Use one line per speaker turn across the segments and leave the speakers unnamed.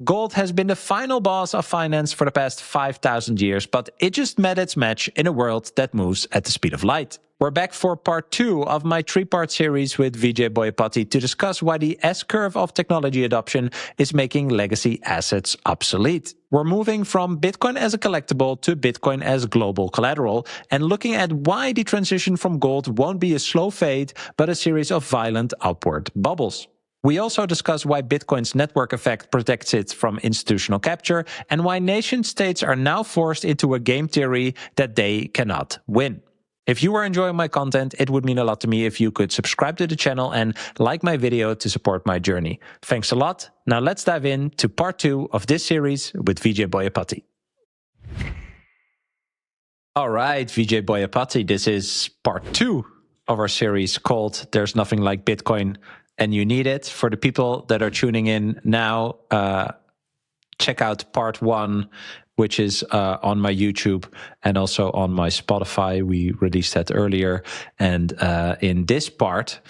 Gold has been the final boss of finance for the past 5,000 years, but it just met its match in a world that moves at the speed of light. We're back for part 2 of my 3-part series with Vijay Boyapati to discuss why the S-curve of technology adoption is making legacy assets obsolete. We're moving from Bitcoin as a collectible to Bitcoin as global collateral and looking at why the transition from gold won't be a slow fade, but a series of violent upward bubbles. We also discuss why Bitcoin's network effect protects it from institutional capture and why nation states are now forced into a game theory that they cannot win. If you are enjoying my content, it would mean a lot to me if you could subscribe to the channel and like my video to support my journey. Thanks a lot. Now let's dive into part 2 of this series with Vijay Boyapati. All right, Vijay Boyapati, this is part 2 of our series called There's Nothing Like Bitcoin and You Need It. For the people that are tuning in now, check out part 1, which is on my YouTube and also on my Spotify. We released that earlier. And in this part,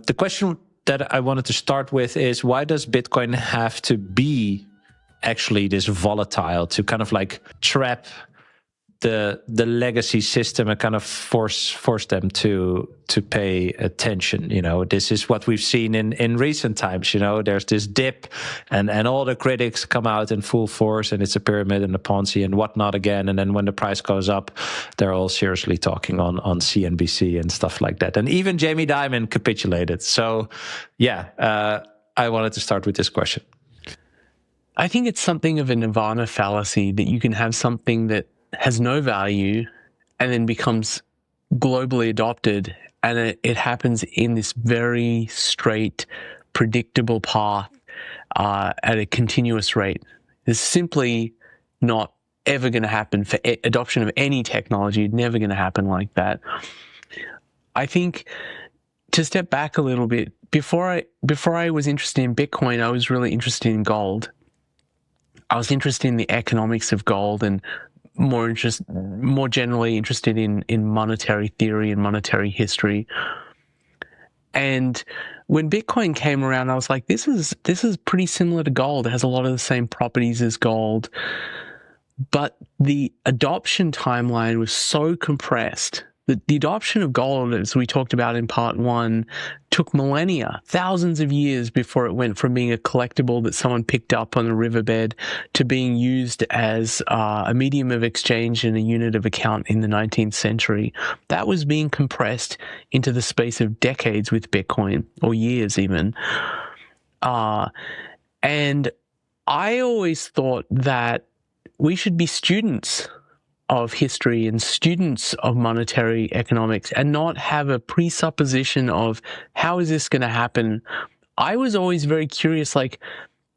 the question that I wanted to start with is, why does Bitcoin have to be actually this volatile to kind of like trap the legacy system and kind of force them to pay attention? You know, this is what we've seen in recent times. You know, there's this dip and all the critics come out in full force and it's a pyramid and a Ponzi and whatnot again. And then when the price goes up, they're all seriously talking on CNBC and stuff like that. And even Jamie Dimon capitulated. So yeah, I wanted to start with this question.
I think it's something of a nirvana fallacy that you can have something that has no value and then becomes globally adopted, and it happens in this very straight, predictable path at a continuous rate. It's simply not ever going to happen for adoption of any technology. It's never going to happen like that. I think, to step back a little bit, before I was interested in Bitcoin, I was really interested in gold. I was interested in the economics of gold and more generally interested in monetary theory and monetary history. And when Bitcoin came around, I was like, this is pretty similar to gold. It has a lot of the same properties as gold, but the adoption timeline was so compressed. The adoption of gold, as we talked about in part 1, took millennia, thousands of years before it went from being a collectible that someone picked up on a riverbed to being used as a medium of exchange and a unit of account in the 19th century. That was being compressed into the space of decades with Bitcoin, or years even. And I always thought that we should be students of history and students of monetary economics and not have a presupposition of how is this going to happen. I was always very curious, like,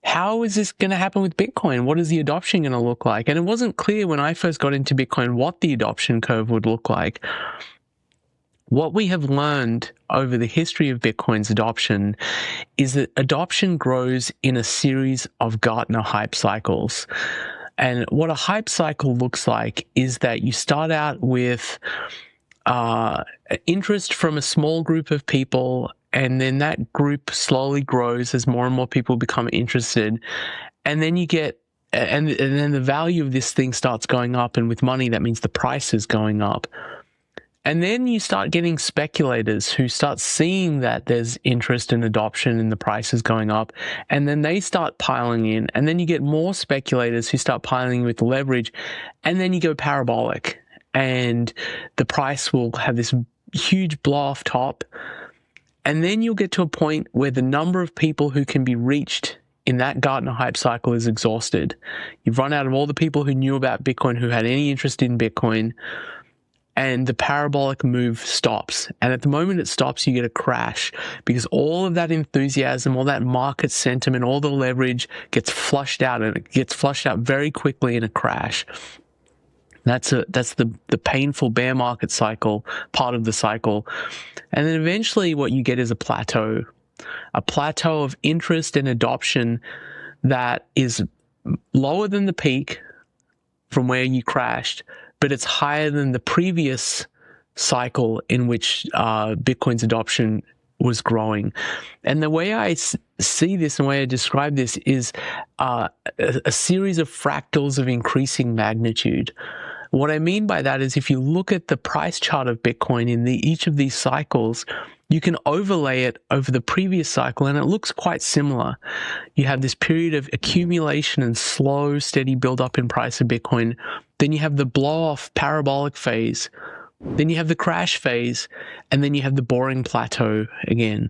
how is this going to happen with Bitcoin? What is the adoption going to look like? And it wasn't clear when I first got into Bitcoin what the adoption curve would look like. What we have learned over the history of Bitcoin's adoption is that adoption grows in a series of Gartner hype cycles. And what a hype cycle looks like is that you start out with interest from a small group of people, and then that group slowly grows as more and more people become interested. And then you get, and then the value of this thing starts going up, and with money, that means the price is going up. And then you start getting speculators who start seeing that there's interest in adoption and the price is going up, and then they start piling in. And then you get more speculators who start piling with leverage, and then you go parabolic, and the price will have this huge blow off top. And then you'll get to a point where the number of people who can be reached in that Gartner hype cycle is exhausted. You've run out of all the people who knew about Bitcoin, who had any interest in Bitcoin, and the parabolic move stops. And at the moment it stops, you get a crash, because all of that enthusiasm, all that market sentiment, all the leverage gets flushed out, and it gets flushed out very quickly in a crash. That's the painful bear market cycle, part of the cycle. And then eventually what you get is a plateau of interest and adoption that is lower than the peak from where you crashed, but it's higher than the previous cycle in which Bitcoin's adoption was growing. And the way I see this and the way I describe this is a series of fractals of increasing magnitude. What I mean by that is if you look at the price chart of Bitcoin in each of these cycles, you can overlay it over the previous cycle and it looks quite similar. You have this period of accumulation and slow, steady build-up in price of Bitcoin. Then you have the blow-off parabolic phase. Then you have the crash phase. And then you have the boring plateau again.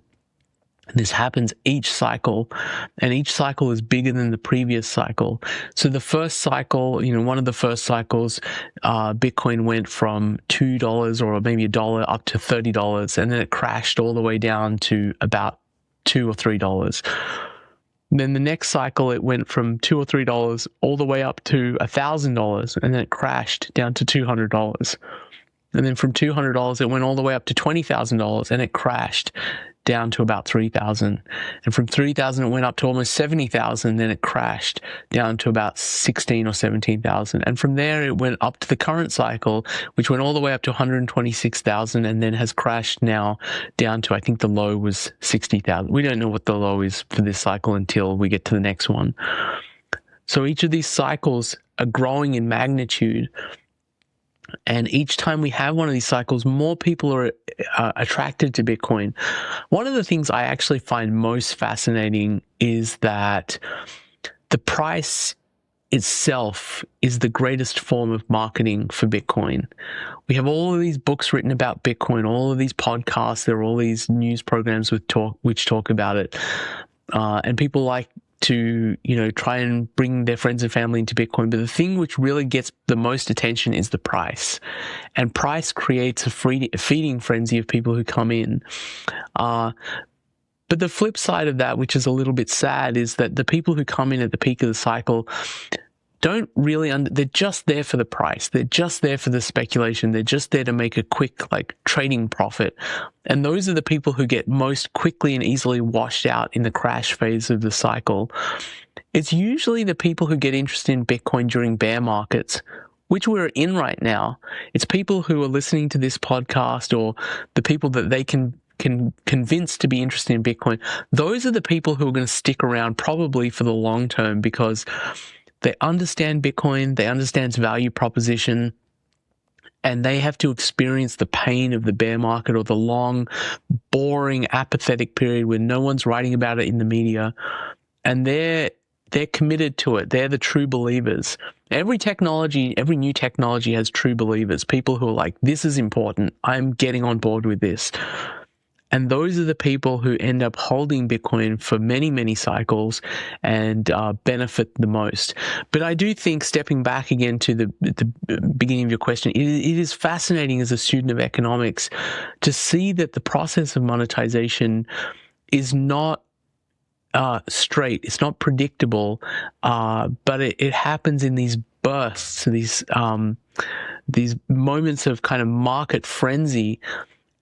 This happens each cycle, and each cycle is bigger than the previous cycle. So the first cycle, one of the first cycles, Bitcoin went from $2 or maybe $1 up to $30, and then it crashed all the way down to about $2 or $3. Then the next cycle, it went from $2 or $3 all the way up to $1,000, and then it crashed down to $200. And then from $200, it went all the way up to $20,000, and it crashed down to about $3,000. And from $3,000, it went up to almost $70,000, then it crashed down to about $16,000 or $17,000. And from there, it went up to the current cycle, which went all the way up to $126,000, and then has crashed now down to, I think the low was $60,000. We don't know what the low is for this cycle until we get to the next one. So each of these cycles are growing in magnitude. And each time we have one of these cycles, more people are attracted to Bitcoin. One of the things I actually find most fascinating is that the price itself is the greatest form of marketing for Bitcoin. We have all of these books written about Bitcoin, all of these podcasts, there are all these news programs which talk about it. And people like to, try and bring their friends and family into Bitcoin. But the thing which really gets the most attention is the price. And price creates a feeding frenzy of people who come in. But the flip side of that, which is a little bit sad, is that the people who come in at the peak of the cycle don't really they're just there for the price. They're just there for the speculation. They're just there to make a quick trading profit. And those are the people who get most quickly and easily washed out in the crash phase of the cycle. It's usually the people who get interested in Bitcoin during bear markets, which we're in right now. It's people who are listening to this podcast, or the people that they can convince to be interested in Bitcoin. Those are the people who are going to stick around probably for the long term, because they understand Bitcoin, they understand its value proposition, and they have to experience the pain of the bear market or the long, boring, apathetic period where no one's writing about it in the media. And they're committed to it. They're the true believers. Every new technology has true believers, people who are like, this is important, I'm getting on board with this. And those are the people who end up holding Bitcoin for many, many cycles and benefit the most. But I do think, stepping back again to the beginning of your question, it is fascinating as a student of economics to see that the process of monetization is not straight. It's not predictable, but it happens in these bursts, these moments of kind of market frenzy.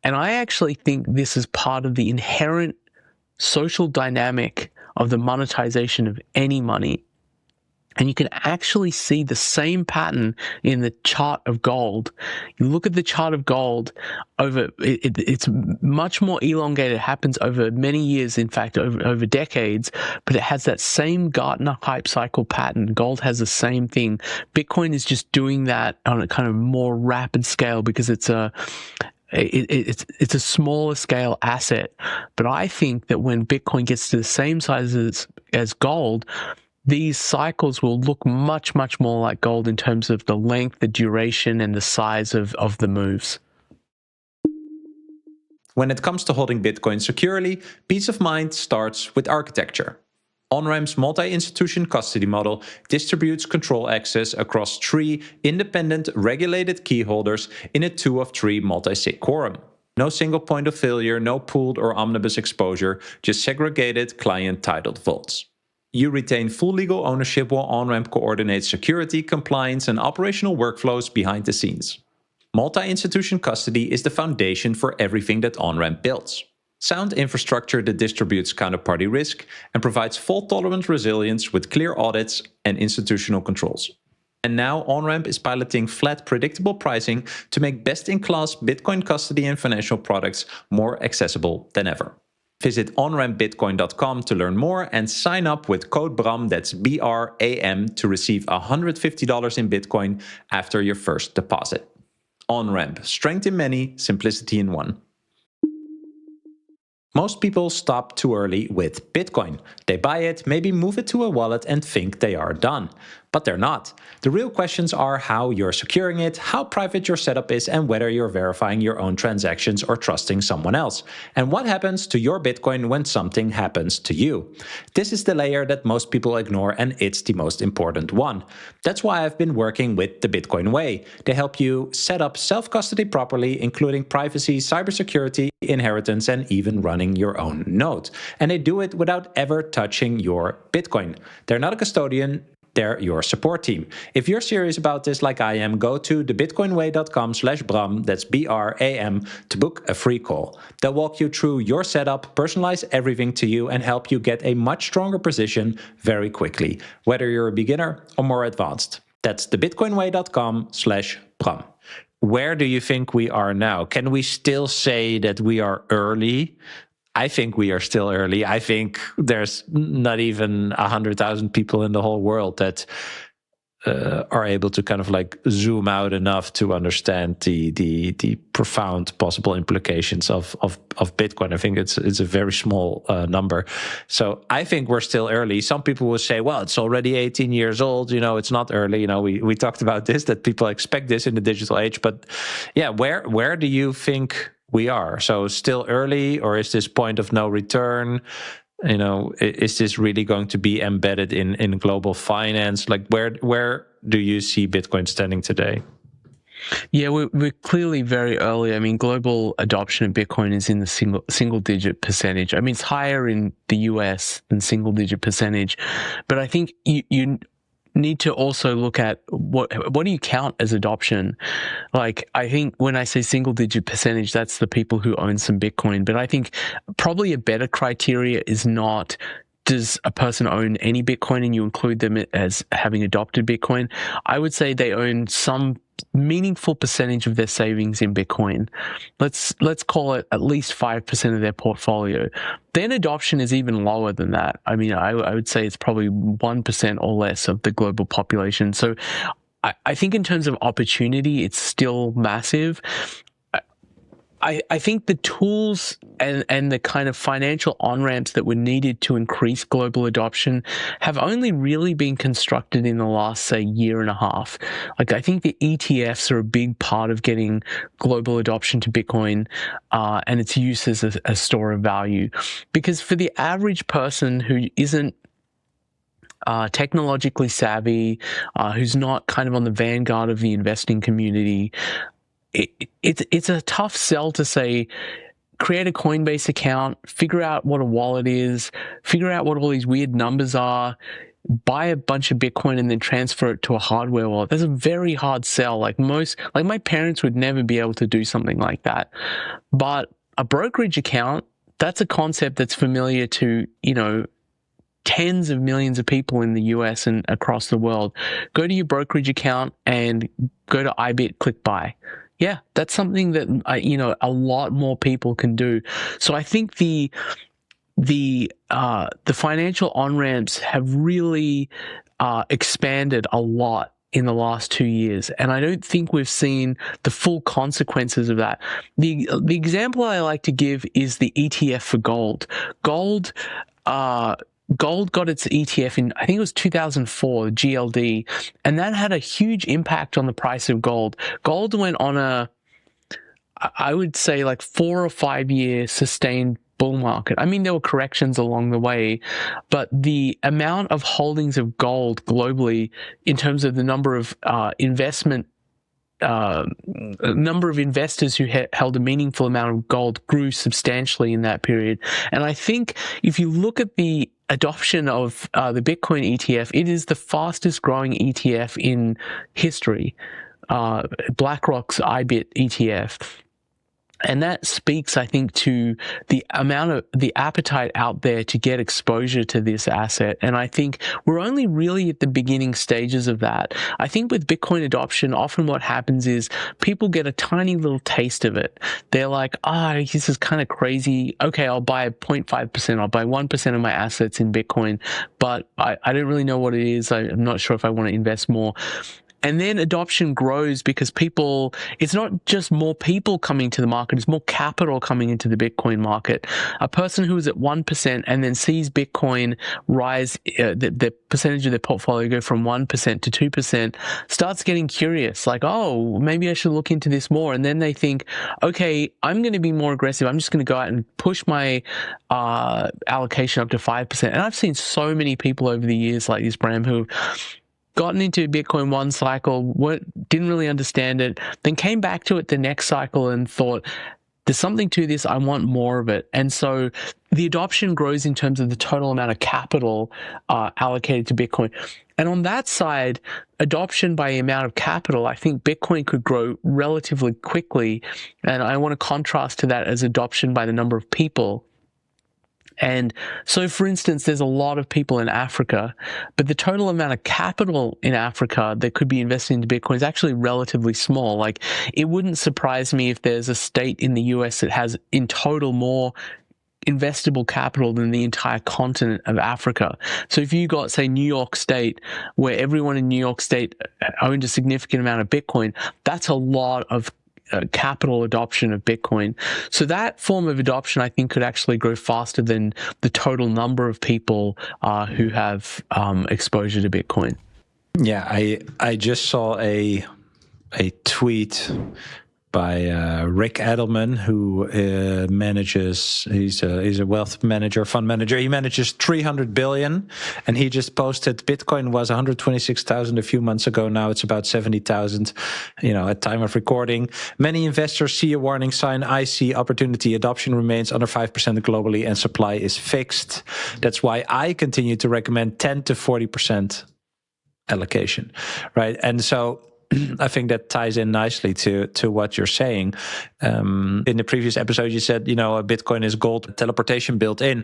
And I actually think this is part of the inherent social dynamic of the monetization of any money. And you can actually see the same pattern in the chart of gold. You look at the chart of gold it's much more elongated. It happens over many years, in fact, over decades, but it has that same Gartner hype cycle pattern. Gold has the same thing. Bitcoin is just doing that on a kind of more rapid scale because it's a smaller scale asset. But I think that when Bitcoin gets to the same size as gold, these cycles will look much, much more like gold in terms of the length, the duration, and the size of the moves.
When it comes to holding Bitcoin securely, peace of mind starts with architecture. OnRamp's multi-institution custody model distributes control access across 3 independent regulated key holders in a 2 of 3 multi-sig quorum. No single point of failure, no pooled or omnibus exposure, just segregated client-titled vaults. You retain full legal ownership while OnRamp coordinates security, compliance, and operational workflows behind the scenes. Multi-institution custody is the foundation for everything that OnRamp builds. Sound infrastructure that distributes counterparty risk and provides fault-tolerant resilience with clear audits and institutional controls. And now OnRamp is piloting flat, predictable pricing to make best-in-class Bitcoin custody and financial products more accessible than ever. Visit onrampbitcoin.com to learn more and sign up with code BRAM, that's BRAM, to receive $150 in Bitcoin after your first deposit. OnRamp, strength in many, simplicity in one. Most people stop too early with Bitcoin. They buy it, maybe move it to a wallet and think they are done. But they're not. The real questions are how you're securing it, how private your setup is, and whether you're verifying your own transactions or trusting someone else. And what happens to your Bitcoin when something happens to you? This is the layer that most people ignore, and it's the most important one. That's why I've been working with the Bitcoin Way. They help you set up self-custody properly, including privacy, cybersecurity, inheritance, and even running your own node. And they do it without ever touching your Bitcoin. They're not a custodian. They're your support team. If you're serious about this like I am, go to thebitcoinway.com/Bram, that's BRAM, to book a free call. They'll walk you through your setup, personalize everything to you, and help you get a much stronger position very quickly, whether you're a beginner or more advanced. That's thebitcoinway.com/Bram. Where do you think we are now? Can we still say that we are early? I think we are still early. I think there's not even 100,000 people in the whole world that are able to kind of like zoom out enough to understand the profound possible implications of Bitcoin. I think it's a very small number. So I think we're still early. Some people will say, well, it's already 18 years old. You know, it's not early. You know, we talked about this, that people expect this in the digital age. But yeah, where do you think we are? So still early, or is this point of no return? You know, is this really going to be embedded in global finance? Like, where do you see Bitcoin standing today?
Yeah, we're clearly very early. I mean, global adoption of Bitcoin is in the single digit percentage. I mean, it's higher in the US than single digit percentage, but I think you need to also look at what do you count as adoption? Like, I think when I say single digit percentage, that's the people who own some Bitcoin. But I think probably a better criteria is not, does a person own any Bitcoin and you include them as having adopted Bitcoin? I would say they own some meaningful percentage of their savings in Bitcoin. Let's call it at least 5% of their portfolio. Then adoption is even lower than that. I mean, I would say it's probably 1% or less of the global population. So I think in terms of opportunity, it's still massive. I think the tools and the kind of financial on-ramps that were needed to increase global adoption have only really been constructed in the last, say, year and a half. Like, I think the ETFs are a big part of getting global adoption to Bitcoin and its use as a store of value. Because for the average person who isn't technologically savvy, who's not kind of on the vanguard of the investing community, it's a tough sell to say, create a Coinbase account, figure out what a wallet is, figure out what all these weird numbers are, buy a bunch of Bitcoin and then transfer it to a hardware wallet. That's a very hard sell. Like my parents would never be able to do something like that. But a brokerage account, that's a concept that's familiar to, you know, tens of millions of people in the US and across the world. Go to your brokerage account and go to IBIT, click buy. Yeah, that's something that a lot more people can do. So I think the financial on-ramps have really expanded a lot in the last 2 years, and I don't think we've seen the full consequences of that. The example I like to give is the ETF for gold. Gold got its ETF in, I think it was 2004, GLD, and that had a huge impact on the price of gold. Gold went on I would say, like 4 or 5 year sustained bull market. I mean, there were corrections along the way, but the amount of holdings of gold globally in terms of the number of number of investors who held a meaningful amount of gold grew substantially in that period. And I think if you look at the adoption of the Bitcoin ETF, it is the fastest growing ETF in history. BlackRock's IBIT ETF. And that speaks, I think, to the amount of the appetite out there to get exposure to this asset. And I think we're only really at the beginning stages of that. I think with Bitcoin adoption, often what happens is people get a tiny little taste of it. They're like, this is kind of crazy. Okay, I'll buy 0.5%, I'll buy 1% of my assets in Bitcoin, but I don't really know what it is. I'm not sure if I want to invest more. And then adoption grows because it's not just more people coming to the market, it's more capital coming into the Bitcoin market. A person who is at 1% and then sees Bitcoin rise, the percentage of their portfolio go from 1% to 2%, starts getting curious, like, oh, maybe I should look into this more. And then they think, okay, I'm going to be more aggressive. I'm just going to go out and push my allocation up to 5%. And I've seen so many people over the years like this, Bram, who gotten into Bitcoin one cycle, didn't really understand it, then came back to it the next cycle and thought, there's something to this, I want more of it. And so the adoption grows in terms of the total amount of capital allocated to Bitcoin. And on that side, adoption by the amount of capital, I think Bitcoin could grow relatively quickly. And I want to contrast to that as adoption by the number of people. And so, for instance, there's a lot of people in Africa, but the total amount of capital in Africa that could be invested into Bitcoin is actually relatively small. Like, it wouldn't surprise me if there's a state in the US that has in total more investable capital than the entire continent of Africa. So if you got, say, New York State, where everyone in New York State owned a significant amount of Bitcoin, that's a lot of capital adoption of Bitcoin. So that form of adoption, I think, could actually grow faster than the total number of people who have exposure to Bitcoin.
Yeah, I just saw a tweet by Rick Edelman, who manages. He's a wealth manager, fund manager. He manages 300 billion, and he just posted Bitcoin was 126,000 a few months ago. Now it's about 70,000. At time of recording, many investors see a warning sign. I see opportunity. Adoption remains under 5% globally, and supply is fixed. That's why I continue to recommend 10 to 40% allocation, right? And so I think that ties in nicely to what you're saying. In the previous episode, you said, Bitcoin is gold teleportation built in.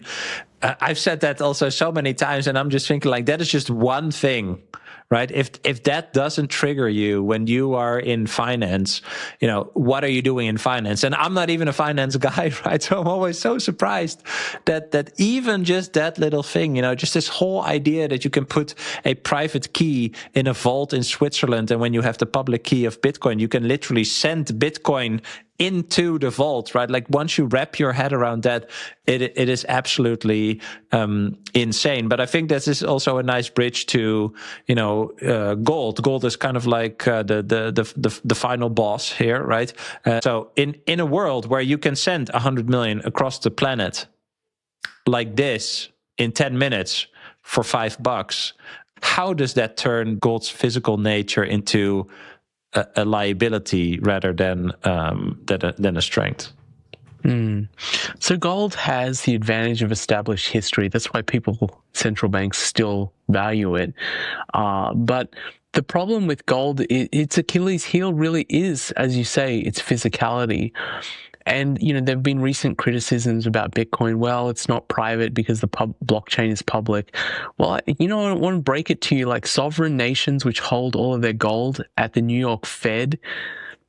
I've said that also so many times, and I'm just thinking, like, that is just one thing, right? If that doesn't trigger you when you are in finance, what are you doing in finance? And I'm not even a finance guy, right? So I'm always so surprised that even just that little thing, just this whole idea that you can put a private key in a vault in Switzerland, and when you have the public key of Bitcoin, you can literally send Bitcoin into the vault, right? Like, once you wrap your head around that, it is absolutely insane. But I think this is also a nice bridge to gold. Gold is kind of like the final boss here, right? So in a world where you can send 100 million across the planet like this in 10 minutes for $5, how does that turn gold's physical nature into a liability rather than a strength?
So gold has the advantage of established history. That's why central banks still value it. But the problem with gold, its Achilles heel really is, as you say, its physicality. And, there have been recent criticisms about Bitcoin. Well, it's not private because the blockchain is public. Well, I want to break it to you, like sovereign nations which hold all of their gold at the New York Fed,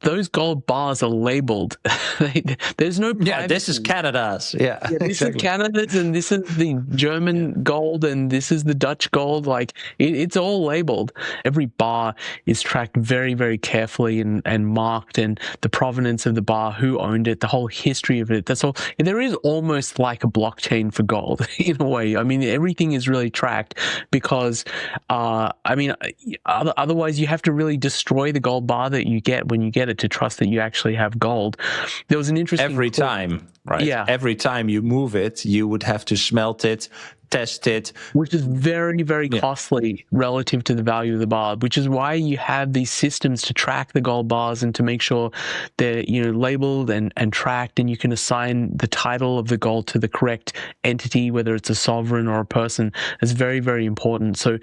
those gold bars are labeled. There's no privacy.
Yeah, this is Canada's. Yeah,
this is Canada's, and this is the German gold, and this is the Dutch gold. Like, it's all labeled. Every bar is tracked very, very carefully and marked, and the provenance of the bar, who owned it, the whole history of it. That's all. And there is almost like a blockchain for gold in a way. I mean, everything is really tracked because, otherwise you have to really destroy the gold bar that you get when you get it to trust that you actually have gold. There was an interesting
every time, right?
Yeah.
Every time you move it, you would have to smelt it, tested.
Which is very, very costly relative to the value of the bar, which is why you have these systems to track the gold bars and to make sure they're, labeled and tracked, and you can assign the title of the gold to the correct entity, whether it's a sovereign or a person. It's very, very important. So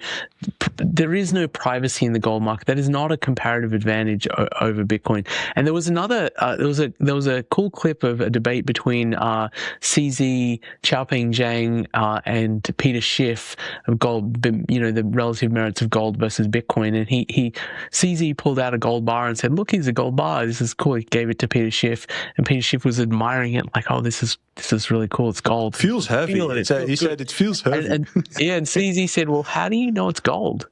there is no privacy in the gold market. That is not a comparative advantage over Bitcoin. And there was another, there was a cool clip of a debate between CZ, Xiaoping Zhang, and Peter Schiff of gold, the relative merits of gold versus Bitcoin. And CZ pulled out a gold bar and said, "Look, here's a gold bar. This is cool." He gave it to Peter Schiff, and Peter Schiff was admiring it, like, "Oh, this is really cool. It's gold.
Feels heavy." He said it feels heavy.
And CZ said, "Well, how do you know it's gold?"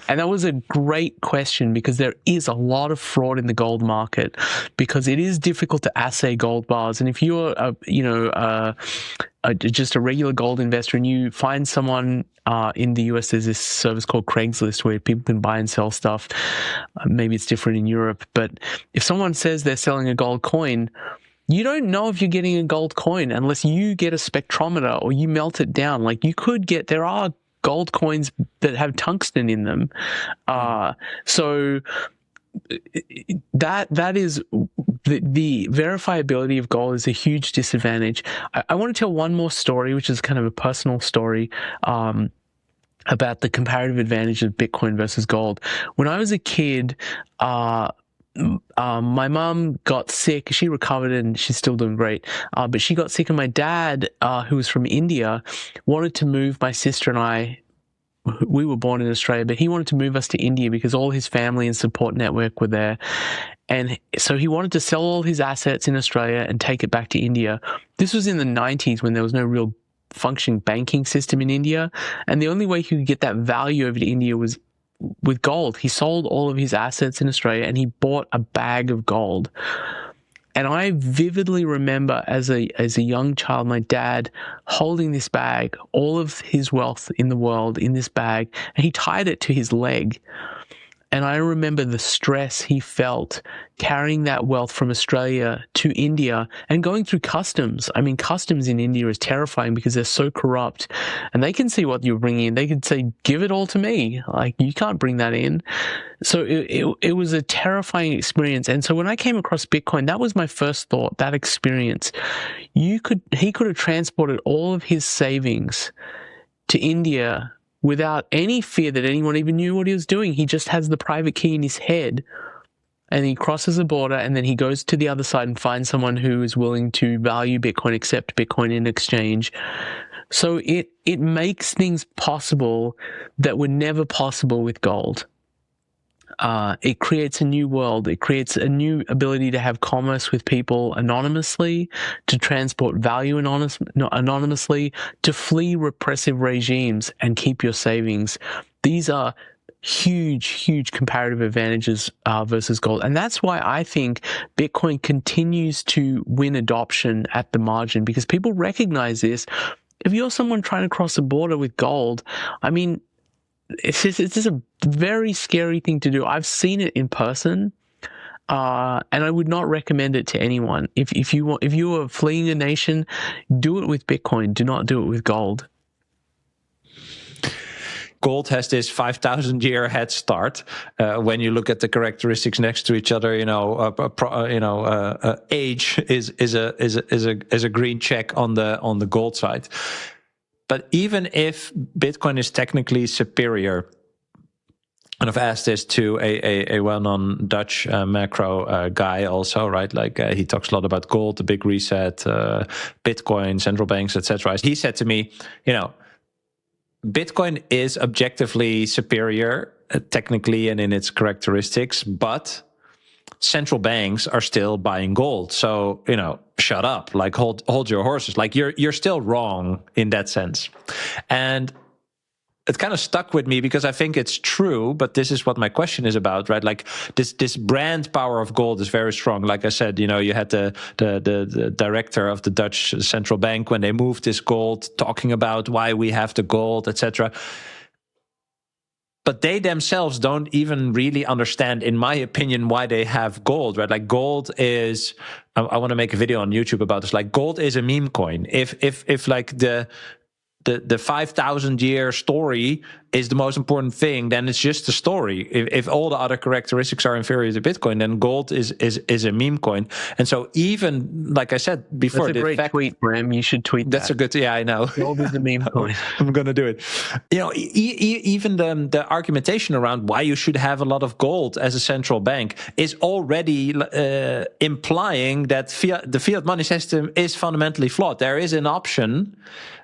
And that was a great question, because there is a lot of fraud in the gold market, because it is difficult to assay gold bars. And if you're just a regular gold investor and you find someone in the US, there's this service called Craigslist where people can buy and sell stuff. Maybe it's different in Europe, but if someone says they're selling a gold coin, you don't know if you're getting a gold coin unless you get a spectrometer or you melt it down. Like, there are gold coins that have tungsten in them. So that is the verifiability of gold is a huge disadvantage. I want to tell one more story, which is kind of a personal story, about the comparative advantage of Bitcoin versus gold. When I was a kid, my mom got sick. She recovered and she's still doing great. But she got sick, and my dad, who was from India, wanted to move my sister and I. We were born in Australia, but he wanted to move us to India because all his family and support network were there. And so he wanted to sell all his assets in Australia and take it back to India. This was in the 90s when there was no real functioning banking system in India. And the only way he could get that value over to India was with gold. He sold all of his assets in Australia and he bought a bag of gold. And I vividly remember as a young child, my dad holding this bag, all of his wealth in the world in this bag, and he tied it to his leg. And I remember the stress he felt carrying that wealth from Australia to India and going through customs. I mean, customs in India is terrifying because they're so corrupt, and they can see what you're bringing in. They could say, "Give it all to me. Like, you can't bring that in." So it was a terrifying experience. And so when I came across Bitcoin, that was my first thought, that experience. He could have transported all of his savings to India without any fear that anyone even knew what he was doing. He just has the private key in his head, and he crosses the border, and then he goes to the other side and finds someone who is willing to value Bitcoin, accept Bitcoin in exchange. So it makes things possible that were never possible with gold. It creates a new world. It creates a new ability to have commerce with people anonymously, to transport value anonymously, to flee repressive regimes and keep your savings. These are huge, huge comparative advantages versus gold. And that's why I think Bitcoin continues to win adoption at the margin, because people recognize this. If you're someone trying to cross a border with gold, I mean, it's just a very scary thing to do. I've seen it in person, and I would not recommend it to anyone. If you are fleeing a nation, do it with Bitcoin. Do not do it with gold.
Gold has this 5,000-year head start when you look at the characteristics next to each other. Age is a green check on the gold side. But even if Bitcoin is technically superior, and I've asked this to a well-known Dutch macro guy also, right? Like he talks a lot about gold, the big reset, Bitcoin, central banks, etc. He said to me, Bitcoin is objectively superior technically and in its characteristics, but central banks are still buying gold. So, shut up, like hold your horses. Like you're still wrong in that sense. And it kind of stuck with me because I think it's true, but this is what my question is about, right? Like this brand power of gold is very strong. Like I said, you had the director of the Dutch central bank when they moved this gold, talking about why we have the gold, etc. But they themselves don't even really understand, in my opinion, why they have gold, right? Like gold is, I want to make a video on YouTube about this. Like gold is a meme coin. If like the the 5,000-year story is the most important thing, then it's just a story. If all the other characteristics are inferior to Bitcoin, then gold is a meme coin. And so even, like I said before,
that's a great tweet, Bram. You should tweet
that's
that.
a good, yeah, I know.
Gold is a meme coin.
I'm going to do it. Even the argumentation around why you should have a lot of gold as a central bank is already implying that the fiat money system is fundamentally flawed. There is an option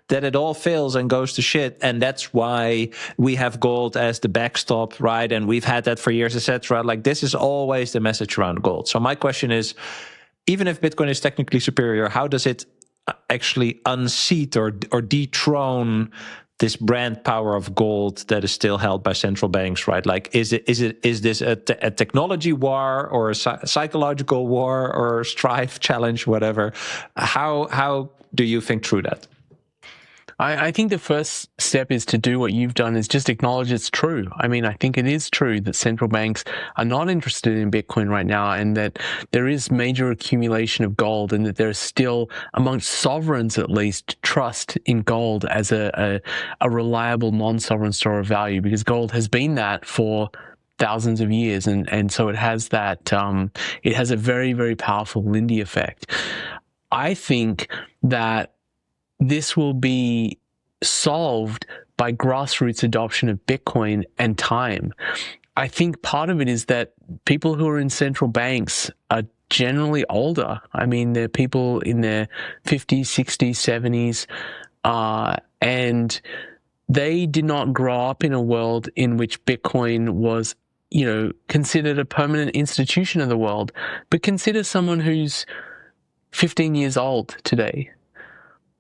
that it all fails and goes to shit, and that's why we have gold as the backstop, right? And we've had that for years, etc. Like, this is always the message around gold. So my question is, even if Bitcoin is technically superior, how does it actually unseat or dethrone this brand power of gold that is still held by central banks, right? Like, is this a technology war or a psychological war or a strife challenge, whatever? How do you think through that?
I think the first step is to do what you've done, is just acknowledge it's true. I mean, I think it is true that central banks are not interested in Bitcoin right now, and that there is major accumulation of gold, and that there's still, amongst sovereigns at least, trust in gold as a reliable non-sovereign store of value, because gold has been that for thousands of years, and so it has that, it has a very, very powerful Lindy effect. I think that this will be solved by grassroots adoption of Bitcoin and time. I think part of it is that people who are in central banks are generally older. I mean, they're people in their 50s, 60s, 70s, and they did not grow up in a world in which Bitcoin was, considered a permanent institution of the world. But consider someone who's 15 years old today.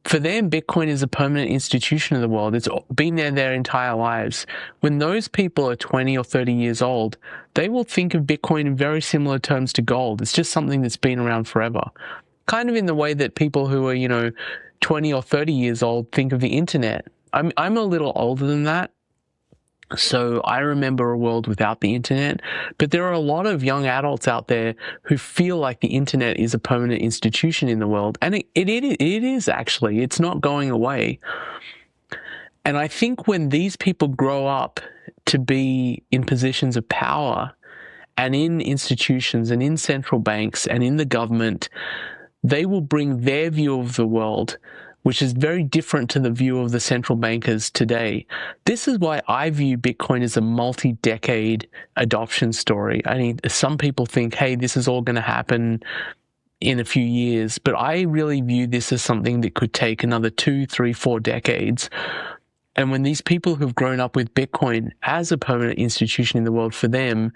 For them, Bitcoin is a permanent institution of the world. It's been there their entire lives. When those people are 20 or 30 years old, they will think of Bitcoin in very similar terms to gold. It's just something that's been around forever. Kind of in the way that people who are, 20 or 30 years old think of the internet. I'm a little older than that. So I remember a world without the internet, but there are a lot of young adults out there who feel like the internet is a permanent institution in the world. And it is actually, it's not going away. And I think when these people grow up to be in positions of power and in institutions and in central banks and in the government, they will bring their view of the world, which is very different to the view of the central bankers today. This is why I view Bitcoin as a multi-decade adoption story. I mean, some people think, hey, this is all going to happen in a few years, but I really view this as something that could take another 2, 3, 4 decades. And when these people who've grown up with Bitcoin as a permanent institution in the world for them,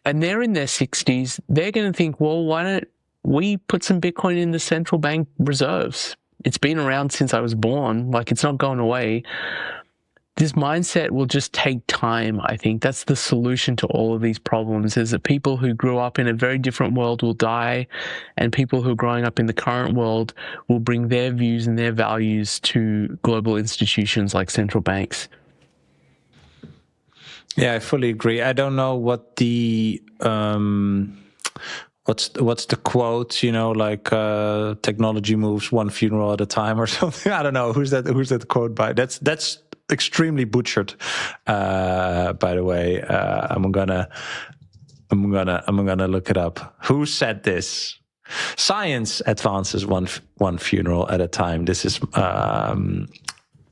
and they're in their 60s, they're going to think, well, why don't we put some Bitcoin in the central bank reserves? It's been around since I was born. Like, it's not going away. This mindset will just take time, I think. That's the solution to all of these problems, is that people who grew up in a very different world will die, and people who are growing up in the current world will bring their views and their values to global institutions like central banks.
Yeah, I fully agree. I don't know what the... What's the quote? Technology moves one funeral at a time, or something. I don't know who's that quote by. That's extremely butchered. By the way, I'm gonna look it up. Who said this? Science advances one funeral at a time. This is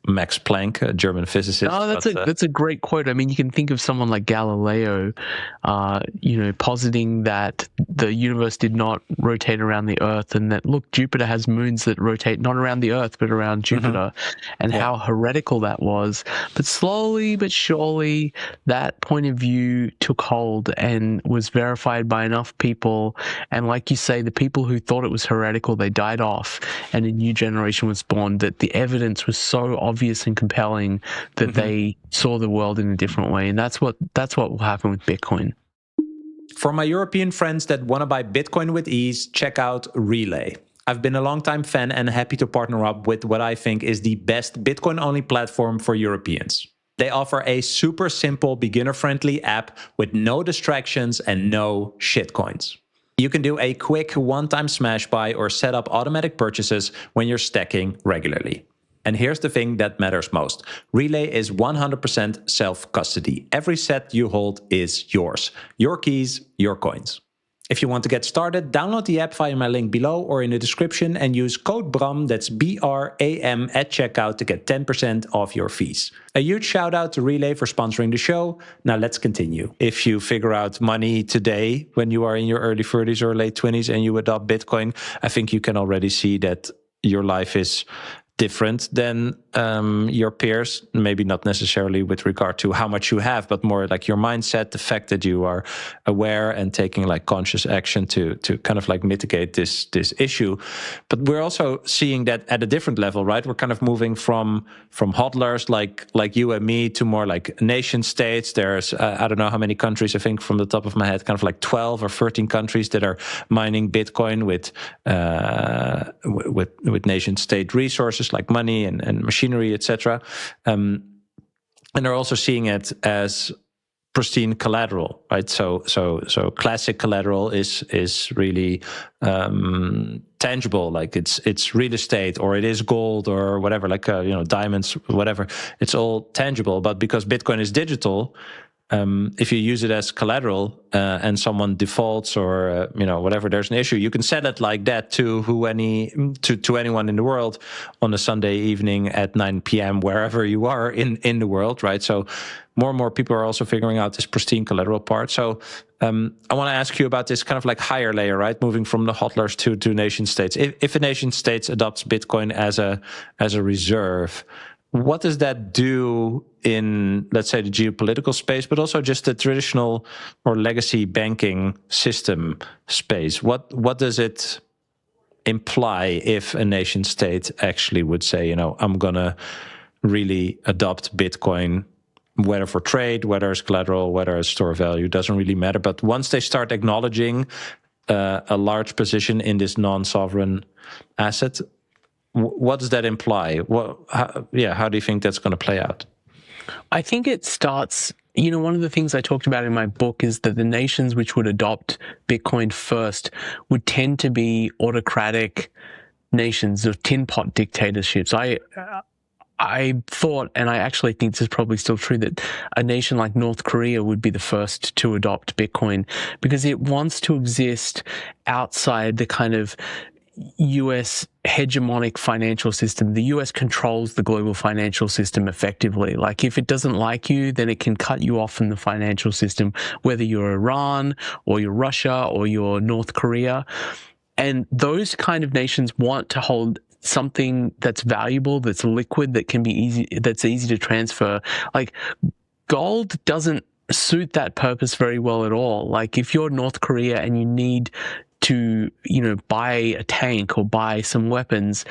Max Planck, a German physicist.
Oh, that's a great quote. I mean, you can think of someone like Galileo, positing that the universe did not rotate around the Earth, and that, look, Jupiter has moons that rotate not around the Earth but around Jupiter, and how heretical that was. But slowly but surely, that point of view took hold and was verified by enough people. And like you say, the people who thought it was heretical, they died off, and a new generation was born. That the evidence was so obvious and compelling that they saw the world in a different way. And that's what will happen with Bitcoin.
For my European friends that want to buy Bitcoin with ease, check out Relay. I've been a longtime fan and happy to partner up with what I think is the best Bitcoin-only platform for Europeans. They offer a super simple, beginner-friendly app with no distractions and no shitcoins. You can do a quick one-time smash buy or set up automatic purchases when you're stacking regularly. And here's the thing that matters most. Relay is 100% self-custody. Every set you hold is yours. Your keys, your coins. If you want to get started, download the app via my link below or in the description and use code BRAM, that's BRAM, at checkout to get 10% off your fees. A huge shout out to Relay for sponsoring the show. Now let's continue. If you figure out money today when you are in your early 30s or late 20s and you adopt Bitcoin, I think you can already see that your life is different than your peers, maybe not necessarily with regard to how much you have, but more like your mindset, the fact that you are aware and taking like conscious action to kind of like mitigate this issue. But we're also seeing that at a different level, right? We're kind of moving from hodlers like you and me to more like nation states. There's I don't know how many countries, I think from the top of my head, kind of like 12 or 13 countries that are mining Bitcoin with nation state resources like money and machinery, etc. And they're also seeing it as pristine collateral, right? So classic collateral is really tangible, like it's real estate or it is gold or whatever, like diamonds, whatever. It's all tangible, but because Bitcoin is digital, if you use it as collateral and someone defaults or whatever, there's an issue, you can sell it like that to anyone in the world on a Sunday evening at 9 p.m. wherever you are in the world, right? So more and more people are also figuring out this pristine collateral part. So I want to ask you about this kind of like higher layer, right? Moving from the hodlers to nation states. If a nation state adopts Bitcoin as a reserve, what does that do in, let's say, the geopolitical space, but also just the traditional or legacy banking system space? What does it imply if a nation state actually would say, I'm going to really adopt Bitcoin, whether for trade, whether as collateral, whether as store of value, doesn't really matter. But once they start acknowledging a large position in this non-sovereign asset, what does that imply? How do you think that's going to play out?
I think it starts, one of the things I talked about in my book is that the nations which would adopt Bitcoin first would tend to be autocratic nations of tin pot dictatorships. I thought, and I actually think this is probably still true, that a nation like North Korea would be the first to adopt Bitcoin because it wants to exist outside the kind of US hegemonic financial system. The US controls the global financial system effectively. Like if it doesn't like you, then it can cut you off from the financial system, whether you're Iran or you're Russia or you're North Korea. And those kind of nations want to hold something that's valuable, that's liquid, that can be easy, that's easy to transfer. Like gold doesn't suit that purpose very well at all. Like if you're North Korea and you need to, buy a tank or buy some weapons,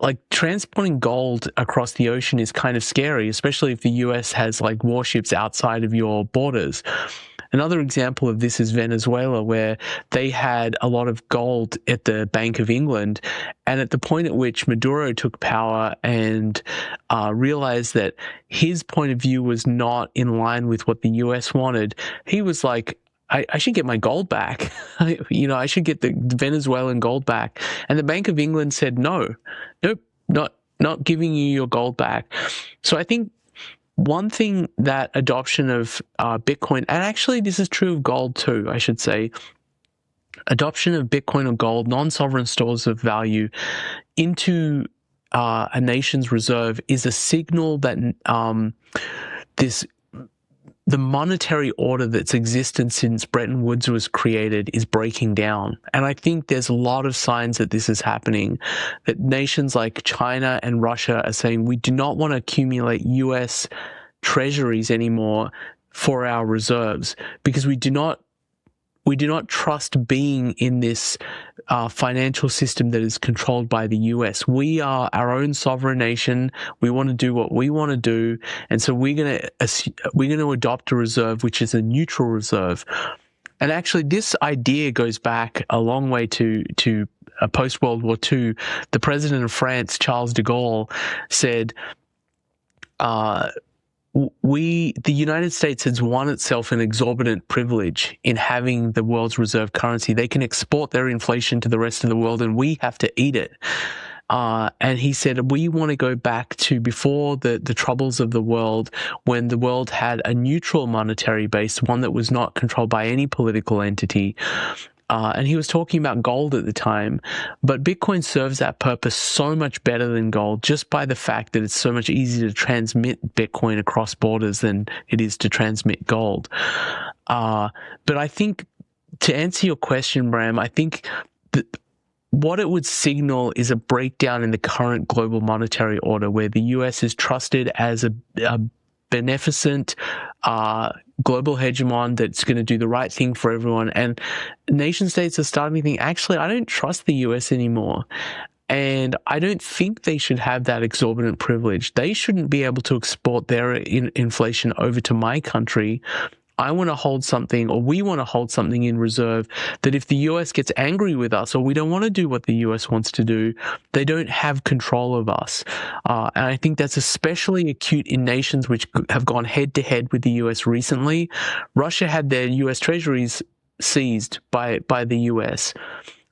like transporting gold across the ocean is kind of scary, especially if the US has like warships outside of your borders. Another example of this is Venezuela, where they had a lot of gold at the Bank of England. And at the point at which Maduro took power and realized that his point of view was not in line with what the US wanted, he was like, I should get my gold back. I should get the Venezuelan gold back. And the Bank of England said, nope, not giving you your gold back. So I think one thing that adoption of Bitcoin, and actually this is true of gold too, I should say, adoption of Bitcoin or gold, non-sovereign stores of value into a nation's reserve is a signal that the monetary order that's existed since Bretton Woods was created is breaking down. And I think there's a lot of signs that this is happening, that nations like China and Russia are saying, we do not want to accumulate US treasuries anymore for our reserves because we do not trust being in this financial system that is controlled by the US. We are our own sovereign nation. We want to do what we want to do, and so we're going to adopt a reserve which is a neutral reserve. And actually, this idea goes back a long way to post World War II. The president of France, Charles de Gaulle, said, the United States has won itself an exorbitant privilege in having the world's reserve currency. They can export their inflation to the rest of the world and we have to eat it. And he said, we want to go back to before the troubles of the world, when the world had a neutral monetary base, one that was not controlled by any political entity. And he was talking about gold at the time, but Bitcoin serves that purpose so much better than gold, just by the fact that it's so much easier to transmit Bitcoin across borders than it is to transmit gold. But I think, to answer your question, Bram, I think that what it would signal is a breakdown in the current global monetary order, where the US is trusted as a beneficent global hegemon that's going to do the right thing for everyone. And nation states are starting to think, actually, I don't trust the US anymore. And I don't think they should have that exorbitant privilege. They shouldn't be able to export their inflation over to my country. I want to hold something, or we want to hold something in reserve, that if the US gets angry with us, or we don't want to do what the US wants to do, they don't have control of us. And I think that's especially acute in nations which have gone head to head with the US recently. Russia had their US treasuries seized by the US.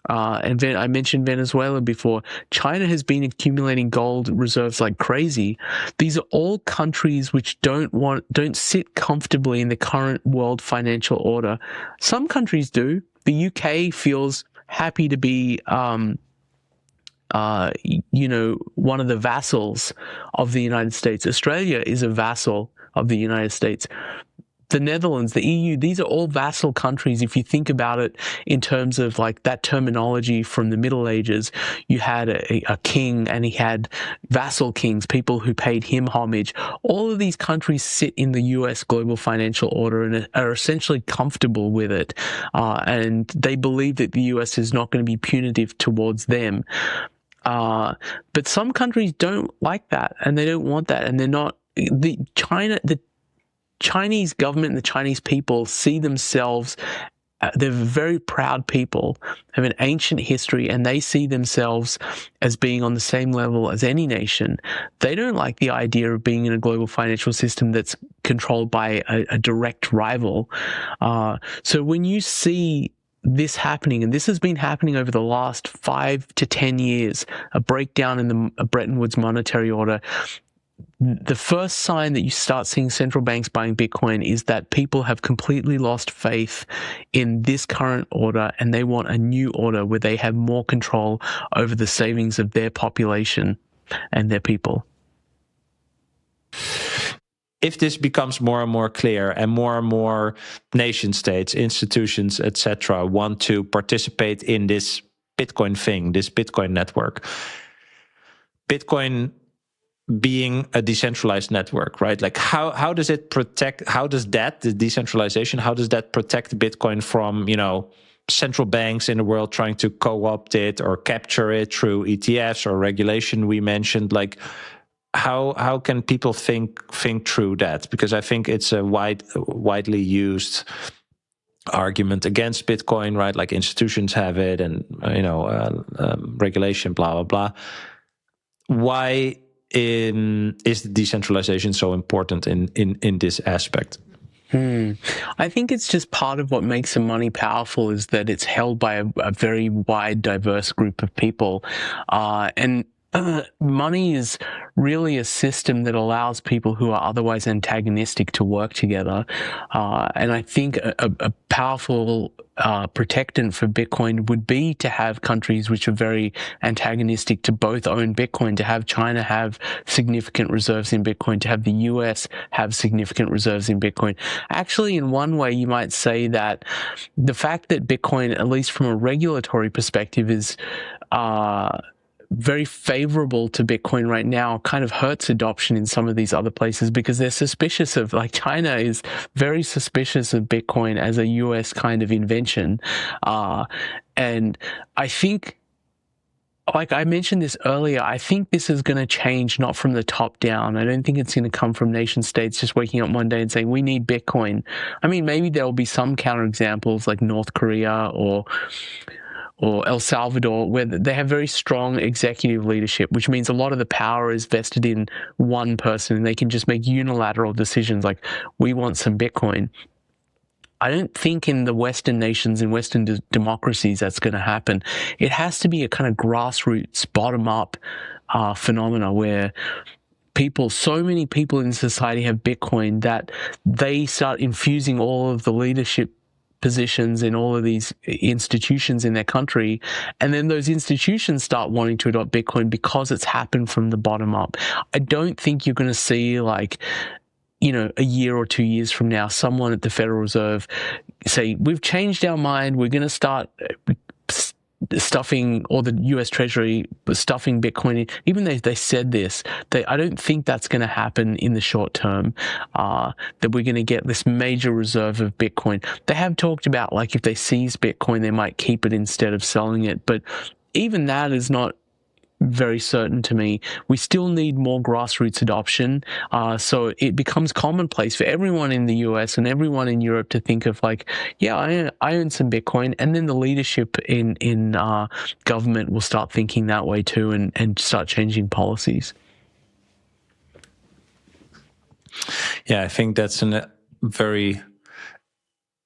And I mentioned Venezuela before. China has been accumulating gold reserves like crazy. These are all countries which don't sit comfortably in the current world financial order. Some countries do. The UK feels happy to be, one of the vassals of the United States. Australia is a vassal of the United States. The Netherlands, the EU, these are all vassal countries. If you think about it in terms of like that terminology from the Middle Ages, you had a king and he had vassal kings, people who paid him homage. All of these countries sit in the US global financial order and are essentially comfortable with it. And they believe that the US is not going to be punitive towards them. But some countries don't like that, and they don't want that, and they're not. The Chinese government and the Chinese people see themselves, they're very proud people, have an ancient history, and they see themselves as being on the same level as any nation. They don't like the idea of being in a global financial system that's controlled by a direct rival. So when you see this happening, and this has been happening over the last 5 to 10 years, a breakdown in the Bretton Woods monetary order, the first sign that you start seeing central banks buying Bitcoin is that people have completely lost faith in this current order, and they want a new order where they have more control over the savings of their population and their people.
If this becomes more and more clear, and more nation states, institutions, etc., want to participate in this Bitcoin thing, this Bitcoin network, Bitcoin being a decentralized network, right? Like how does it protect, the decentralization, how does that protect Bitcoin from, central banks in the world trying to co-opt it or capture it through ETFs or regulation we mentioned? Like how can people think through that? Because I think it's a widely used argument against Bitcoin, right? Like institutions have it, and regulation, blah blah blah. Why is decentralization so important in this aspect?
I think it's just part of what makes the money powerful, is that it's held by a very wide, diverse group of people. And money is really a system that allows people who are otherwise antagonistic to work together. And I think a powerful protectant for Bitcoin would be to have countries which are very antagonistic to both own Bitcoin, to have China have significant reserves in Bitcoin, to have the US have significant reserves in Bitcoin. Actually, in one way, you might say that the fact that Bitcoin, at least from a regulatory perspective, is very favorable to Bitcoin right now kind of hurts adoption in some of these other places, because they're suspicious of, like, China is very suspicious of Bitcoin as a US kind of invention. And I think, like I mentioned this earlier, I think this is going to change not from the top down. I don't think it's going to come from nation states just waking up one day and saying, we need Bitcoin. I mean, maybe there will be some counterexamples like North Korea or El Salvador, where they have very strong executive leadership, which means a lot of the power is vested in one person and they can just make unilateral decisions like, we want some Bitcoin. I don't think in the Western nations, in Western democracies, that's going to happen. It has to be a kind of grassroots, bottom-up phenomena where so many people in society have Bitcoin that they start infusing all of the leadership positions in all of these institutions in their country, and then those institutions start wanting to adopt Bitcoin because it's happened from the bottom up. I don't think you're going to see, like, a year or 2 years from now, someone at the Federal Reserve say, we've changed our mind, we're going to start stuffing, or the US Treasury stuffing Bitcoin in. Even though they said this, I don't think that's going to happen in the short term, that we're going to get this major reserve of Bitcoin. They have talked about, like, if they seize Bitcoin, they might keep it instead of selling it. But even that is not very certain to me. We still need more grassroots adoption, so it becomes commonplace for everyone in the US and everyone in Europe to think of, like, yeah, I own some Bitcoin, and then the leadership in government will start thinking that way too, and start changing policies.
Yeah, I think that's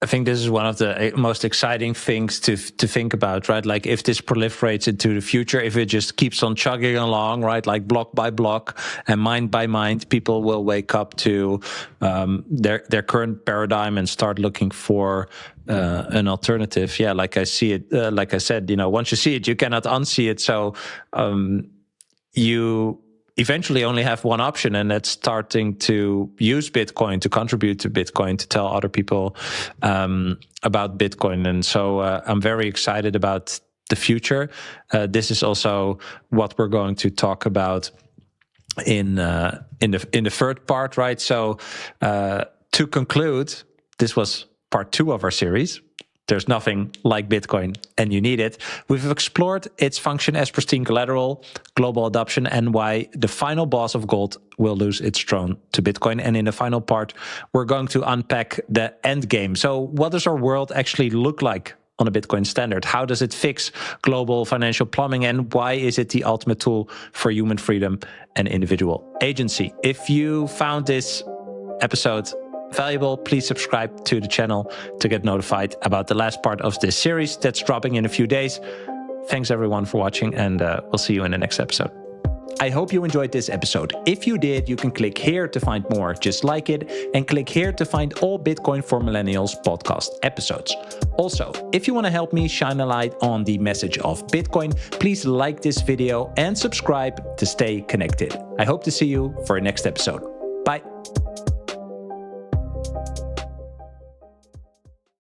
I think this is one of the most exciting things to think about, right? Like, if this proliferates into the future, if it just keeps on chugging along, right? Like block by block and mind by mind, people will wake up to their current paradigm and start looking for an alternative. Yeah, like I see it. Like I said, once you see it, you cannot unsee it. So you eventually only have one option, and that's starting to use Bitcoin, to contribute to Bitcoin, to tell other people about Bitcoin. And so I'm very excited about the future. This is also what we're going to talk about in the third part, right? So to conclude, this was part 2 of our series. There's nothing like Bitcoin, and you need it. We've explored its function as pristine collateral, global adoption, and why the final boss of gold will lose its throne to Bitcoin. And in the final part, we're going to unpack the end game. So what does our world actually look like on a Bitcoin standard? How does it fix global financial plumbing? And why is it the ultimate tool for human freedom and individual agency? If you found this episode valuable, please subscribe to the channel to get notified about the last part of this series that's dropping in a few days. Thanks everyone for watching, and we'll see you in the next episode. I hope you enjoyed this episode. If you did, you can click here to find more just like it, and click here to find all Bitcoin for Millennials podcast episodes. Also, if you want to help me shine a light on the message of Bitcoin, please like this video and subscribe to stay connected. I hope to see you for our next episode.